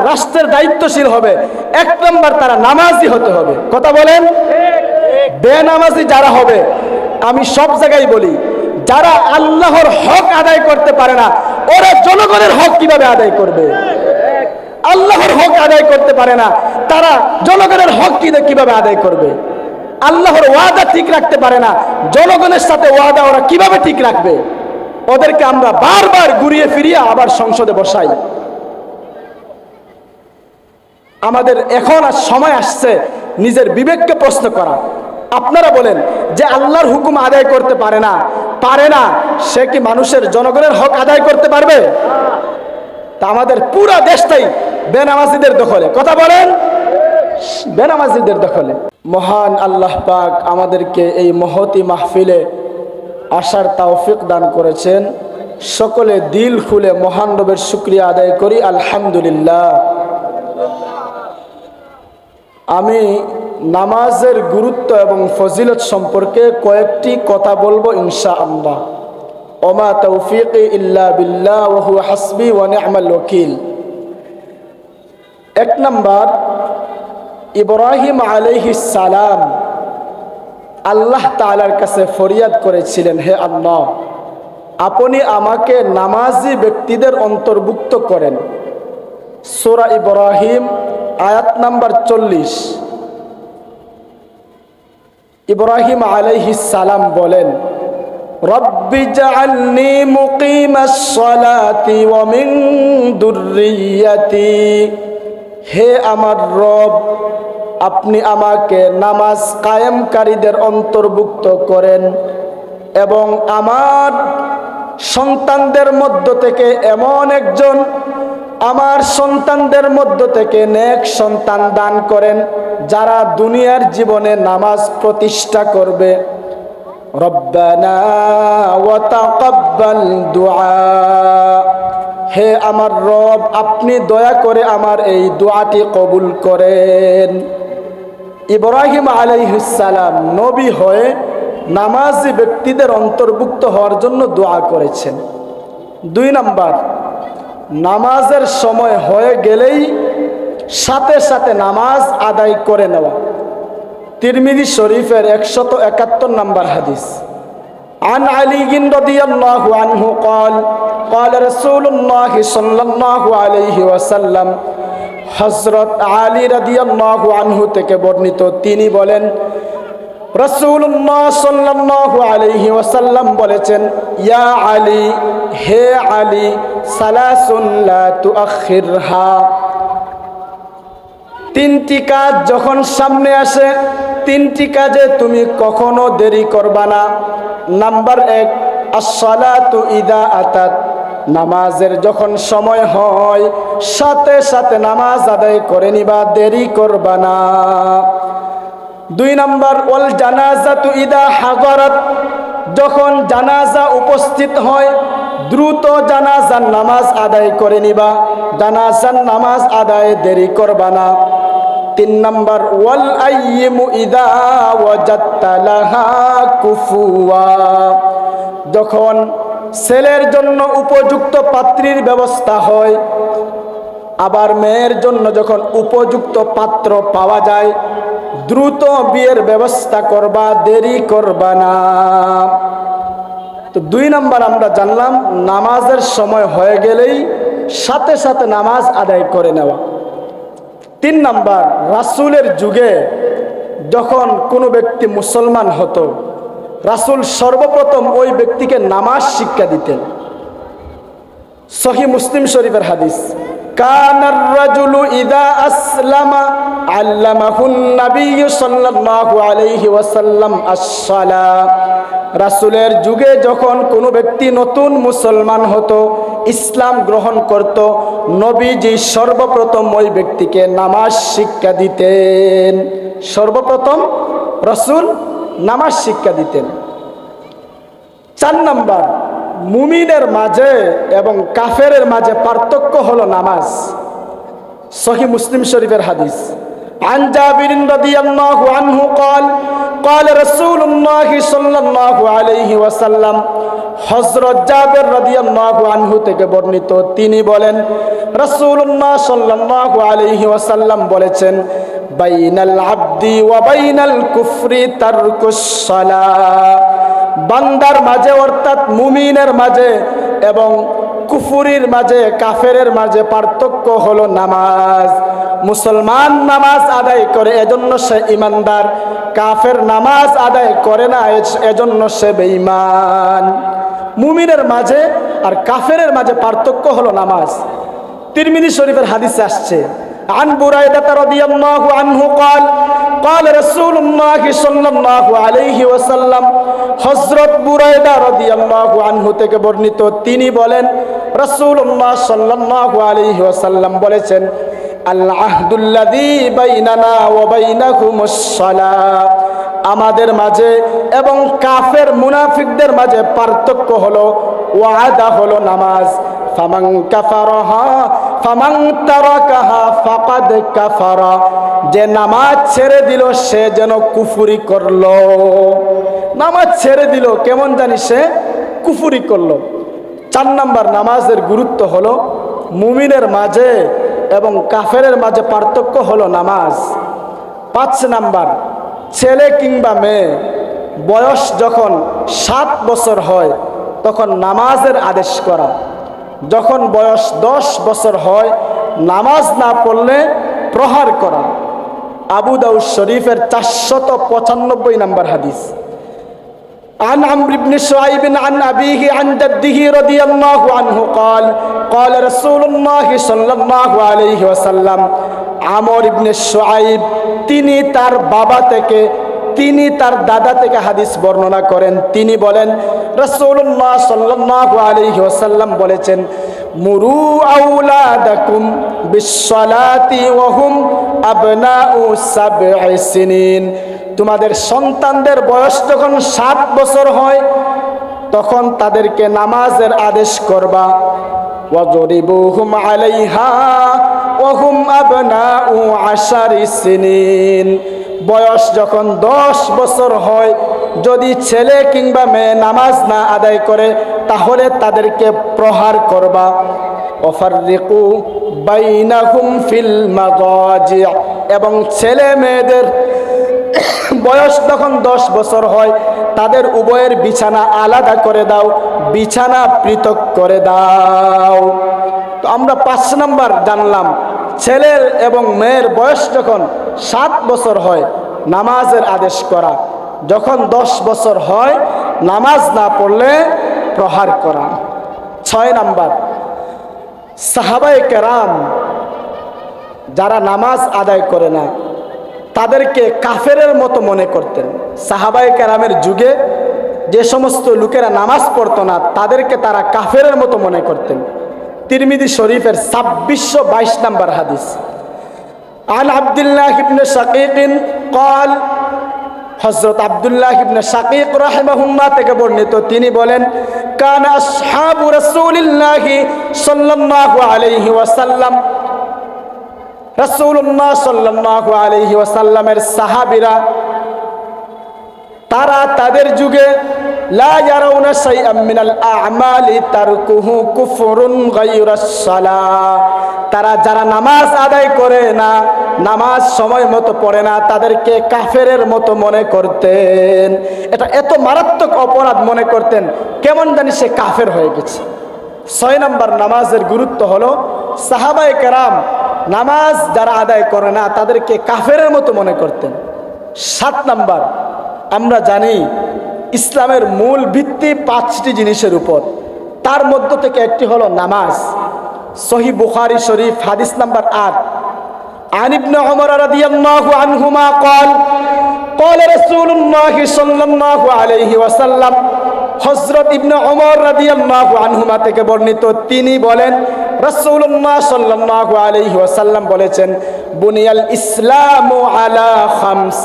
রাষ্ট্রের দায়িত্বশীল হবে, 1 নম্বর তারা নামাজি হতে হবে। কথা বলেন? বেনামাজি যারা হবে, আমি সব জায়গায় বলি, যারা আল্লাহর হক আদায় করতে পারে না, ওরা জনগণের হক কিভাবে আদায় করবে? আল্লাহর হক আদায় করতে পারে না, তারা জনগণের হক কিভাবে আদায় করবে? আল্লাহর ওয়াদা ঠিক রাখতে পারে না, জনগণের সাথে ওয়াদা ওরা কিভাবে ঠিক রাখবে? ওদেরকে আমরা বারবার ঘুরিয়ে ফিরিয়ে আবার সংসদে বসাই। আমাদের এখন আর সময় আসছে নিজের বিবেককে প্রশ্ন করা। আপনারা বলেন যে আল্লাহর হুকুম আদায় করতে পারে না, সে কি মানুষের জনগণের হক আদায় করতে পারবে? তা আমাদের পুরো দেশটাই বেনামাজিদের দখলে। কথা বলেন? বেনামাজিদের দখলে। মহান আল্লাহ পাক আমাদেরকে এই মহতি মাহফিলে আসার তৌফিক দান করেছেন। সকলে দিল খুলে মহান রবের শুকরিয়া আদায় করি, আলহামদুলিল্লাহ। আমি নামাজের গুরুত্ব এবং ফজিলত সম্পর্কে কয়েকটি কথা বলবো ইনশাআল্লাহ। ওমা তৌফিকি ইল্লা বিল্লাহ ওয়া হুয়া হাসবি ওয়া নি'মাল ওয়াকিল। 1 নম্বর, ইব্রাহিম আলাইহিস সালাম আল্লাহ তাআলার কাছে ফরিয়াদ করেছিলেন, হে আল্লাহ, আপনি আমাকে নামাজি ব্যক্তিদের অন্তর্ভুক্ত করেন। সূরা ইব্রাহিম আয়াত নাম্বার 40। ইব্রাহিম আলাইহিস সালাম বলেন, রব্বি জাআলনি মুকিমাস সালাতি ওয়া মিন দুররিয়াতি। হে আমার রব, আপনি আমাকে নামাজ কায়েমকারীদের অন্তর্ভুক্ত করেন এবং আমার সন্তানদের মধ্য থেকে এমন একজন, আমার সন্তানদের মধ্য থেকে নেক সন্তান দান করেন যারা দুনিয়ার জীবনে নামাজ প্রতিষ্ঠা করবে। রব্বানা ওয়া তাকাব্বাল দুআ। হে আমার রব, আপনি দয়া করে আমার এই দোয়াটি কবুল করেন। ইব্রাহিম আলাইহিস সালাম নবী হয়ে নামাজি ব্যক্তিদের অন্তর্ভুক্ত হওয়ার জন্য দোয়া করেছেন। 2 নম্বর, নামাজের সময় হয়ে গেলেই সাথে সাথে নামাজ আদায় করে নেওয়া। তিরমিজি শরীফের 171 নম্বর হাদিস। عن علي رضي الله عنه قال رسول الله صلى الله عليه وسلم। হযরত আলী রাদিয়াল্লাহু আনহু থেকে বর্ণিত, তিনি বলেন, রাসূলুল্লাহ সাল্লাল্লাহু আলাইহি ওয়াসাল্লাম বলেছেন, ইয়া আলী, হে আলী, সালাসুন লা তুআখিরহা। 3টি কাজ যখন সামনে আসে, 3টি কাজে তুমি কখনো দেরি করবা না। নাম্বার 1, আস-সালাতু ইদা আতাত। নামাজের যখন সময় হয় সাথে সাথে নামাজ আদায় করে নিবা, দেরি করবা না। 2 নম্বর, ওয়াল জানাজাতু ইদা হাদারাত। যখন জানাজা উপস্থিত হয় দ্রুত জানাজার নামাজ আদায় করে নিবা, জানাজার নামাজ আদায়ে দেরি করবা না। 3 নম্বর, ওয়াল আইয়িমু ইদা ওয়াজাদতা লাহা কুফুয়া। যখন ছেলের জন্য উপযুক্ত পাত্রীর ব্যবস্থা হয়, আবার মেয়ের জন্য যখন উপযুক্ত পাত্র পাওয়া যায়, দ্রুত বিয়ের ব্যবস্থা করবা, দেরি করবা না। তো 2 নম্বর আমরা জানলাম, নামাজের সময় হয়ে গেলেই সাথে সাথে নামাজ আদায় করে নেওয়া। 3 নম্বর, রাসূলের যুগে যখন কোনো ব্যক্তি মুসলমান হতো, রাসূল সর্বপ্রথম ওই ব্যক্তিকে নামাজ শিক্ষা দিতেন। সহিহ মুসলিম শরীফের হাদিস, কানার রাজুলু ইদা আসলামা আল্লামাহুন নবিয়্যু সাল্লাল্লাহু আলাইহি ওয়াসাল্লাম আস-সালাহ। রাসূলের যুগে যখন কোনো ব্যক্তি নতুন মুসলমান হতো, ইসলাম গ্রহণ করত, নবীজি সর্বপ্রথম ওই ব্যক্তিকে নামাজ শিক্ষা দিতেন। সর্বপ্রথম রাসূল নামাজ শিক্ষা দিতেন। 4 নম্বর, মুমিনের মাঝে এবং কাফেরের মাঝে পার্থক্য হলো নামাজ। সহিহ মুসলিম শরীফের হাদিস। عن جابر رضي الله عنه قال رسول الله صلى الله عليه وسلم হযরত জাবের রাদিয়াল্লাহু আনহু থেকে বর্ণিত, তিনি বলেন রাসূলুল্লাহ সাল্লাল্লাহু আলাইহি ওয়াসাল্লাম বলেছেন, বাইনাল আবদি ওয়া বাইনাল কুফরি তারকুস সালাহ, বান্দার মাঝে অর্থাৎ মুমিনের মাঝে এবং কুফরির মাঝে, কাফেরের মাঝে পার্থক্য হলো নামাজ। মুসলমান নামাজ আদায় করে এজন্য সে ইমানদার, কাফের নামাজ আদায় করে না এজন্য সে বেঈমান। মুমিনের মাঝে আর কাফেরের মাঝে পার্থক্য হলো নামাজ। তিরমিজি শরীফের হাদিসে আসছে, আন বুরাইদা রাদিয়াল্লাহু আনহু قال قال رسول الله صلى الله عليه وسلم, হযরত বুরাইদা রাদিয়াল্লাহু আনহু থেকে বর্ণিত, তিনি বলেন রাসূলুল্লাহ সাল্লাল্লাহু আলাইহি ওয়াসাল্লাম বলেছেন, আল আহদুল্লাযী বাইনানা ওয়া বাইনাকুমুস সালাহ, আমাদের মাঝে এবং কাফের মুনাফিকদের মাঝে পার্থক্য হলো ওয়াদা, হলো নামাজ। ফামান কাফারাহা ফামান তারাকাহা ফাকাদ কাফারা, যে নামাজ ছেড়ে দিল সে যেন কুফরি করলো। নামাজ ছেড়ে দিল কেমন জানি সে কুফরি করলো। 4 নাম্বার নামাজের গুরুত্ব হলো মুমিনের মাঝে এবং কাফেরের মাঝে পার্থক্য হলো নামাজ। 5 নাম্বার, ছেলে কিংবা মেয়ে বয়স যখন 7 বছর হয় তখন নামাজের আদেশ করা। যখন বয়স 10 বছর হয় নামাজ না পড়লে প্রহার করা। আবু দাউদ শরীফের 495 নম্বর হাদিস। عن عمرو بن شعيب عن أبيه عن جده رضي الله عنه قال قال رسول الله صلى الله عليه وسلم, আমর ইবনে শুআইব তিনি তার বাবা থেকে, তিনি তার দাদা থেকে হাদিস বর্ণনা করেন। তিনি বলেন রাসূলুল্লাহ সাল্লাল্লাহু আলাইহি ওয়াসাল্লাম বলেছেন, মুরু আওলাদাকুম বিসসালাতি ওয়া হুম আবনাউ সাব'i সিনিন, তোমাদের সন্তানদের বয়স যখন 7 বছর হয় তখন তাদেরকে নামাজের আদেশ করবা। ওয়াজরিবুহুম আলাইহা ওয়া হুম আবনাউ 10 সিনিন, বয়স যখন 10 বছর হয় যদি ছেলে কিংবা মেয়ে নামাজ না আদায় করে তাহলে তাদেরকে প্রহার করবা। ওয়াফাররিকু বাইনাহুম ফিল মাদাজি, এবং ছেলে মেয়েদের বয়স যখন 10 বছর হয় তাদের উভয়ের বিছানা আলাদা করে দাও, বিছানা পৃথক করে দাও। তো আমরা 5 নাম্বার জানলাম, ছেলের এবং মেয়ের বয়স যখন 7 বছর হয় নামাজের আদেশ করা, যখন 10 বছর হয় নামাজ না পড়লে প্রহার করা। 6 নাম্বার, সাহাবায়ে কেরাম যারা নামাজ আদায় করে না তাদেরকে কাফেরের মতো মনে করতেন। সাহাবায়ে কেরামের যুগে যে সমস্ত লোকেরা নামাজ পড়তো না তাদেরকে তারা কাফেরের মতো মনে করতেন। তিরমিজি শরীফের 2622 নম্বর হাদিস। আন আব্দুল্লাহ ইবনে শাকীক قال, হযরত আব্দুল্লাহ ইবনে শাকীক রাহিমাহুল্লাহ থেকে বর্ণিত, তিনি বলেন কানা আসহাবু রাসূলিল্লাহি সাল্লাল্লাহু আলাইহি ওয়াসাল্লাম, রাসূলুল্লাহ সাল্লাল্লাহু আলাইহি ওয়াসাল্লামের সাহাবীরা তারা তাদের যুগে লা ইয়ারাউনা শাইআম মিনাল আ'মালি তারকুহু কুফরুন গায়রাস সালাহ, তারা যারা নামাজ আদায় করে না, নামাজ সময় মতো পড়ে না, তাদেরকে কাফেরের মতো মনে করতেন। এটা এত মারাত্মক অপরাধ মনে করতেন, কেমন জানি সে কাফের হয়ে গেছে। 6 নম্বর নামাজের গুরুত্ব হলো সাহাবায়ে কেরাম নামাজ যারা আদায় করে না তাদেরকে কাফেরের মতো মনে করতেন। 7 নম্বর, আমরা জানি ইসলামের মূল ভিত্তি 5টি জিনিসের উপর, তার মধ্য থেকে একটি হলো নামাজ। সহিহ বুখারী শরীফ হাদিস নাম্বার 8, আন ইবনে উমর রাদিয়াল্লাহু আনহুমা قال قال رسول الله صلى الله عليه وسلم, হযরত ইবনে উমর রাদিয়াল্লাহু আনহুমা থেকে বর্ণিত, তিনি বলেন রাসূলুল্লাহ সাল্লাল্লাহু আলাইহি ওয়াসাল্লাম বলেছেন, বুনিয়াল ইসলামু আলা খামস,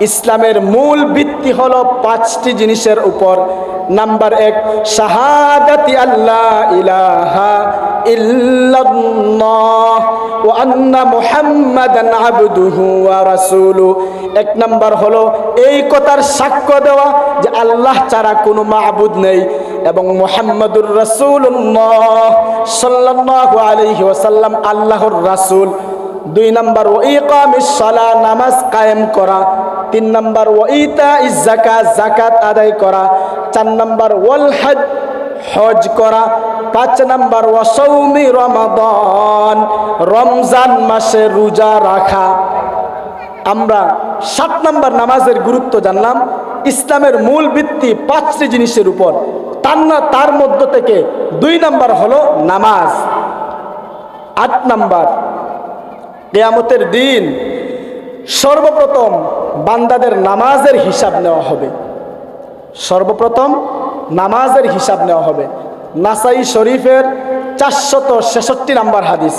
ইসলামের মূল ভিত্তি হলো 5টি জিনিসের উপর। নাম্বার 1 শাহাদাতি আল্লাহ ইলাহা ইল্লাল্লাহ ওয়া আন্না মুহাম্মাদান আবদুহু ওয়া রাসূলুহু। 1 নাম্বার হলো এই কথার সাক্ষ্য দেওয়া যে আল্লাহ ছাড়া কোনো মাবুদ নেই এবং মুহাম্মাদুর রাসূলুল্লাহ সাল্লাল্লাহু আলাইহি ওয়াসাল্লাম আল্লাহর রাসূল। 2 নাম্বার ওয়া ইকামিস সালাহ, নামাজ কায়েম করা। 3 নাম্বার ওয়া ইতাইজ যাকাত, যাকাত আদায় করা। 4 নাম্বার ওয়াল হজ, হজ করা। 5 নাম্বার ওয়া সাওমি রমাদান, রমজান মাসে রোজা রাখা। আমরা 7 নাম্বার নামাজের গুরুত্ব জানলাম। ইসলামের মূল ভিত্তি 5টি জিনিসের উপর, তার মধ্য থেকে 2 নাম্বার হলো নামাজ। 8 নাম্বার, কিয়ামতের দিন সর্বপ্রথম বান্দাদের নামাজের হিসাব নেওয়া হবে। সর্বপ্রথম নামাজের হিসাব নেওয়া হবে। নাসাই শরীফের 466 নাম্বার হাদিস।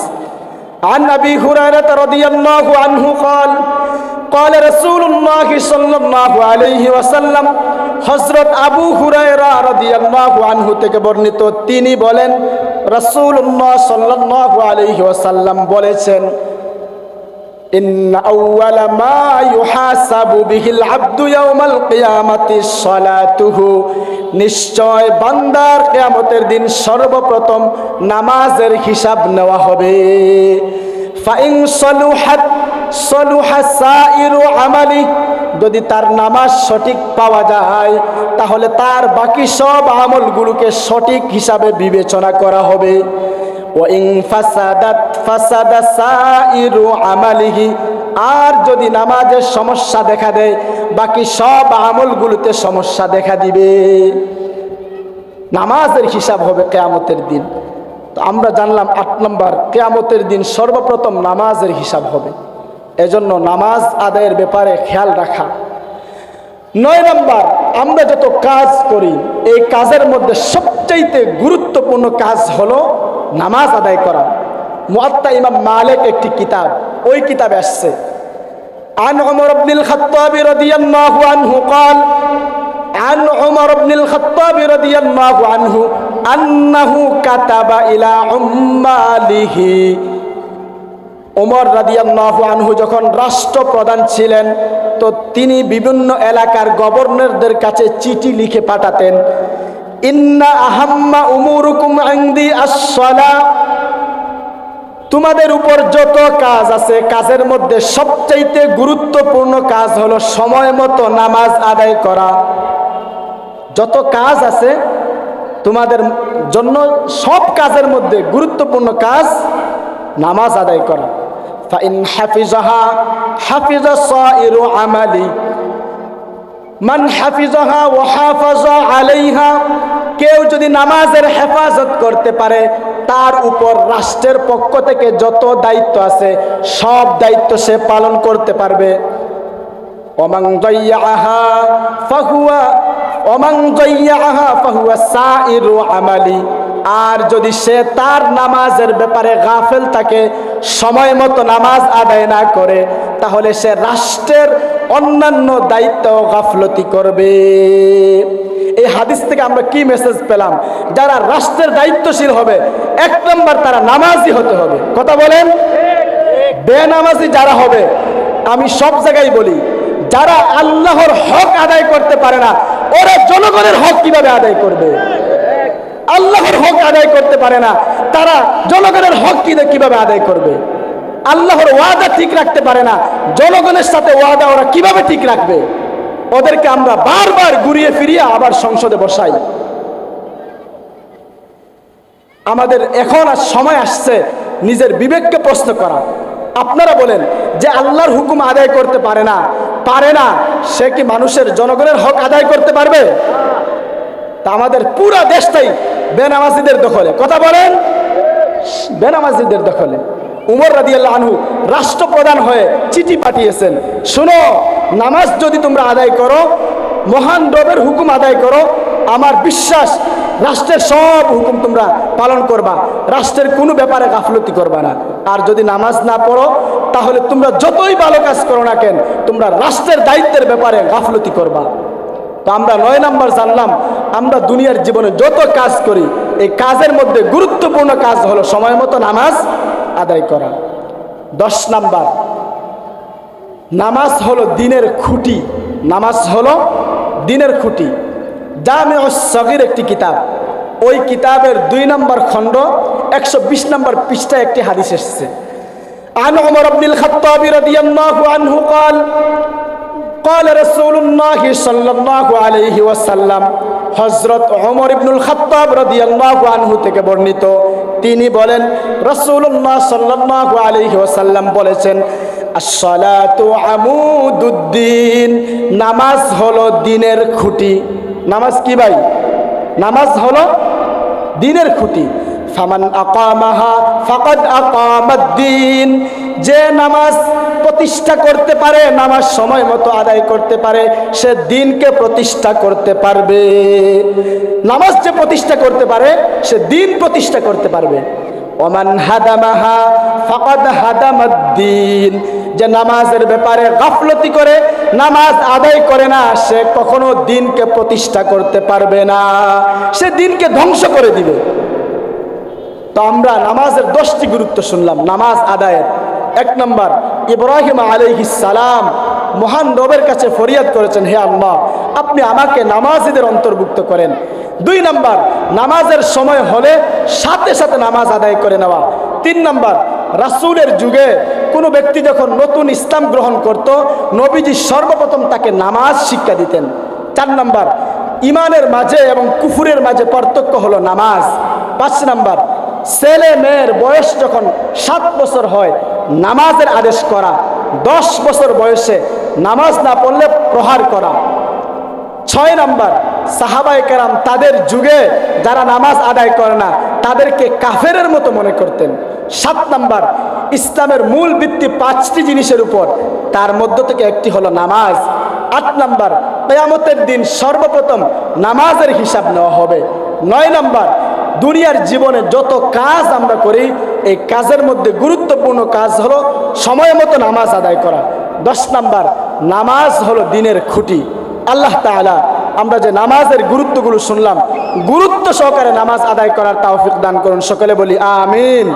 عن أبي هريرة رضي الله عنه قال قال رسول الله صلى الله عليه وسلم হযরত আবু হুরায়রা রাদিয়াল্লাহু আনহু থেকে বর্ণিত, তিনি বলেন রাসূলুল্লাহ সাল্লাল্লাহু আলাইহি ওয়াসাল্লাম বলেছেন, ইন্না আউওয়ালা মা ইউহাসাবু বিহিল আবদু ইয়াউমাল কিয়ামাতি সালাতুহু, নিশ্চয় বান্দার কিয়ামতের দিন সর্বপ্রথম নামাজের হিসাব নেওয়া হবে। ফাইন সলুহাত সলুহা সাইরু আমালি, যদি তার নামাজ সঠিক পাওয়া যায় তাহলে তার বাকি সব আমলগুলোকে সঠিক হিসাবে বিবেচনা করা হবে। ওয়াইন ফাসাদাত ফাসাদা সাইরু আমালিহি, আর যদি নামাজের সমস্যা দেখা দেয় বাকি সব আমলগুলোতে সমস্যা দেখা দিবে। নামাজের হিসাব হবে কিয়ামতের দিন। তো আমরা জানলাম 8 নম্বর, কিয়ামতের দিন সর্বপ্রথম নামাজের হিসাব হবে, এজন্য নামাজ আদায়ের ব্যাপারে খেয়াল রাখা। 9 নম্বর, আমরা যত কাজ করি এই কাজের মধ্যে সবচাইতে গুরুত্বপূর্ণ কাজ হলো নামাজ আদায় করা। মুআত্তা ইমাম মালিক একটি কিতাব, ওই কিতাবে আসছে আন উমর ইবনুল খাত্তাব রাদিয়াল্লাহু আনহু قال عن عمر بن الخطاب رضي الله عنه أنه كتب إلى عماله। ওমর রাদিয়াল্লাহু আনহু যখন রাষ্ট্রপ্রধান ছিলেন তো তিনি বিভিন্ন এলাকার গভর্নরদের কাছে চিঠি লিখে পাঠাতেন, ইন্না আহাম্মা উমুরুকুম ইনদি আস-সালাহ, তোমাদের উপর যত কাজ আছে কাজের মধ্যে সবচাইতে গুরুত্বপূর্ণ কাজ হলো সময় মতো নামাজ আদায় করা। যত কাজ আছে তোমাদের জন্য সব কাজের মধ্যে গুরুত্বপূর্ণ কাজ নামাজ আদায় করা। ফাইন হাফিজাহা হাফিজা সাইরু আমালি, মান হাফিজাহা ওয়া হাফাজা আলাইহা, কেউ যদি নামাজের হেফাজত করতে পারে তার উপর রাষ্ট্রের পক্ষ থেকে যত দায়িত্ব আছে সব দায়িত্ব সে পালন করতে পারবে। ওমান যায়্যাহা ফাহুয়া সাইরু আমালি, আর যদি সে তার নামাজের ব্যাপারে গাফেল থাকে, সময় মতো নামাজ আদায় না করে, তাহলে সে রাষ্ট্রের অন্যান্য দায়িত্ব গাফলতি করবে। এই হাদিস থেকে আমরা কি মেসেজ পেলাম? যারা রাষ্ট্রের দায়িত্বশীল হবে 1 নম্বর তারা নামাজি হতে হবে। কথা বলেন, বেনামাজি যারা হবে, আমি সব জায়গায় বলি, যারা আল্লাহর হক আদায় করতে পারে না ওরা জনগণের হক কিভাবে আদায় করবে? আল্লাহর হক আদায় করতে পারে না তারা জনগণের হক কিভাবে আদায় করবে? আল্লাহর ওয়াদা ঠিক রাখতে পারে না, জনগণের সাথে ওয়াদা ওরা কিভাবে ঠিক রাখবে? ওদেরকে আমরা বারবার ঘুরিয়ে ফিরিয়ে আবার সংসদে বসাই। আমাদের এখন আর সময় আসছে নিজের বিবেককে প্রশ্ন করা। আপনারা বলেন যে আল্লাহর হুকুম আদায় করতে পারে না সে কি মানুষের জনগণের হক আদায় করতে পারবে? তা আমাদের পুরো দেশটাই বেনামাজিদের দখলে। কথা বলেন, বেনামাজিদের দখলে। উমর রাদিয়াল্লাহু আনহু রাষ্ট্রপ্রধান হয়ে চিঠি পাঠিয়েছেন, শুনো, নামাজ যদি তোমরা আদায় করো, মহান রবের হুকুম আদায় করো, আমার বিশ্বাস রাষ্ট্রের সব হুকুম তোমরা পালন করবা, রাষ্ট্রের কোনো ব্যাপারে গাফলতি করবা না। আর যদি নামাজ না পড়ো তাহলে তোমরা যতই ভালো কাজ করো না কেন তোমরা রাষ্ট্রের দায়িত্বের ব্যাপারে গাফলতি করবা। তো আমরা 9 নাম্বার জানলাম, আমরা দুনিয়ার জীবনে যত কাজ করি এই কাজের মধ্যে গুরুত্বপূর্ণ কাজ হলো সময় মতো নামাজ আদায় করা। 10 নাম্বার, নামাজ হলো দিনের খুঁটি। নামাজ হলো দিনের খুঁটি। জামিউস সগীর একটি কিতাব, ওই কিতাবের 2 নম্বর খণ্ড 120 নম্বর পৃষ্ঠায় একটি হাদিস এসেছে। আন উমর ইবনুল খাত্তাব রাদিয়াল্লাহু আনহু قال قال رسول الله صلى الله عليه وسلم, হযরত ওমর ইবনুল খাত্তাব রাদিয়াল্লাহু আনহু থেকে বর্ণিত, তিনি বলেন রাসূলুল্লাহ সাল্লাল্লাহু আলাইহি ওয়াসাল্লাম বলেছেন, আস-সালাতু আমুদুদ্দিন, নামাজ হলো দিনের খুঁটি। নামাজ কি ভাই? নামাজ হলো দিনের খুঁটি। ফামান আকামাহা ফাকাদ আকামাদ্দিন, যে নামাজ প্রতিষ্ঠা করতে পারে, নামাজ সময় মতো আদায় করতে পারে, সে দিনকে প্রতিষ্ঠা করতে পারবে। নামাজ যে প্রতিষ্ঠা করতে পারে সে দিন প্রতিষ্ঠা করতে পারবে। ওমান হাদামাহা ফাকাদ হাদামাদ্দিন, যে নামাজের ব্যাপারে গাফলতি করে, নামাজ আদায় করে না, সে কখনো দিনকে প্রতিষ্ঠা করতে পারবে না, সে দিনকে ধ্বংস করে দিবে। তো আমরা নামাজের 10টি গুরুত্ব শুনলাম নামাজ আদায়ের। 1 নম্বর, ইব্রাহিম আলাইহিস সালাম মহান রবের কাছে ফরিয়াদ করেছেন, হে আল্লাহ, আপনি আমাকে নামাজীদের অন্তর্ভুক্ত করেন। 2 নম্বর, নামাজের সময় হলে সাথে সাথে নামাজ আদায় করে নেওয়া। 3 নম্বর, রাসূলের যুগে কোনো ব্যক্তি যখন নতুন ইসলাম গ্রহণ করত, নবীজি সর্বপ্রথম তাকে নামাজ শিক্ষা দিতেন। 4 নম্বর, ইমানের মাঝে এবং কুফুরের মাঝে পার্থক্য হলো নামাজ। 5 নম্বর, ছেলে মেয়ের বয়স যখন 7 বছর হয় নামাজের আদেশ করা, 10 বছর বয়সে নামাজ না পড়লে প্রহার করা। 6 নম্বর, সাহাবায়ে কেরাম তাদের যুগে যারা নামাজ আদায় করে না তাদেরকে কাফেরের মতো মনে করতেন। 7 নম্বর, ইসলামের মূল ভিত্তি 5টি জিনিসের উপর, তার মধ্য থেকে একটি হলো নামাজ। 8 নম্বর, কিয়ামতের দিন সর্বপ্রথম নামাজের হিসাব নেওয়া হবে। 9 নম্বর, দুনিয়ার জীবনে যত কাজ আমরা করি এই কাজের মধ্যে গুরুত্বপূর্ণ কাজ হলো সময় মতো নামাজ আদায় করা। 10 নম্বর, নামাজ হলো দিনের খুঁটি। আল্লাহ তাআলা আমরা যে নামাজের গুরুত্বগুলো শুনলাম, গুরুত্ব সহকারে নামাজ আদায় করার তৌফিক দান করুন। সকলে বলি আমিন।